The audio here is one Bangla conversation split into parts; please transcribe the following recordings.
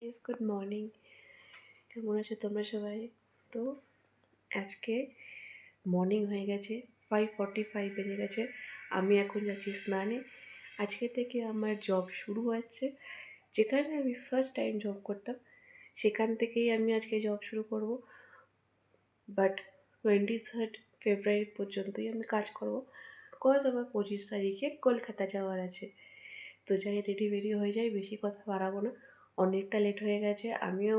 Good morning. কেমন আছো তোমরা সবাই? তো আজকে মর্নিং হয়ে গেছে, 5:45 বেজে গেছে। আমি এখন যাচ্ছি স্নানে। আজকে থেকে আমার জব শুরু হচ্ছে। যেখানে আমি ফার্স্ট টাইম জব করতাম, সেখান থেকেই আমি আজকে জব শুরু করব। বাট 23 ফেব্রুয়ারি পর্যন্তই আমি কাজ করব, বিকজ আমার 25 তারিখে কলকাতা যাওয়ার আছে। তো যাই রেডি হয়ে যাই, বেশি কথা বাড়াবো না, অনেকটা লেট হয়ে গেছে। আমিও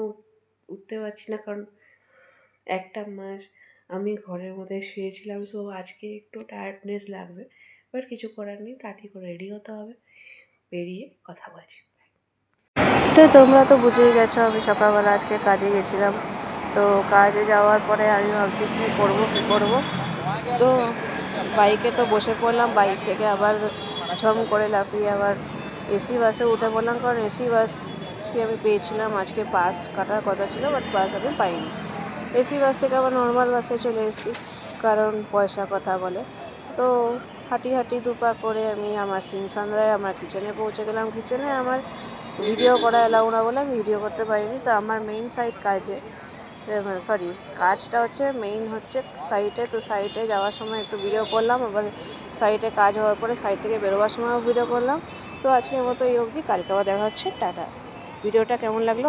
উঠতে পারছি না, কারণ একটা মাস আমি ঘরের মধ্যে শুয়েছিলাম। সো আজকে একটু টায়ার্ডনেস লাগবে, বাট কিছু করার নেই, তাড়াতাড়ি করে রেডি হতে হবে, বেরিয়ে কথা বলছি। তো তোমরা তো বুঝেই গেছো আমি সকালবেলা আজকে কাজে গেছিলাম। তো কাজে যাওয়ার পরে আমি ভাবছি কী করবো। তো বাইকে তো বসে পড়লাম, বাইক থেকে আবার ঝম করে লাফিয়ে আবার এসি বাসে উঠে পড়লাম, কারণ এসি বাস আমি পেয়েছিলাম, আজকে বাস কাটার কথা ছিল, বাট বাস আমি পাইনি। এসি বাস থেকে আবার নর্মাল বাসে চলে এসেছি, কারণ পয়সা কথা বলে। তো হাঁটি দুপা করে আমি আমার সিংসন্দ্রায় আমার কিচেনে পৌঁছে গেলাম। কিচেনে আমার ভিডিও করা অ্যালাউ না বলে আমি ভিডিও করতে পারিনি। তো আমার মেইন সাইট কাজটা হচ্ছে মেইন হচ্ছে সাইটে। তো সাইটে যাওয়ার সময় একটু ভিডিও করলাম, আবার সাইটে কাজ হওয়ার পরে সাইট থেকে বেরোবার সময়ও ভিডিও করলাম। তো আজকের মতো এই অবধি, কালকে আবার দেখা হচ্ছে, টাটা। ভিডিওটা কেমন লাগলো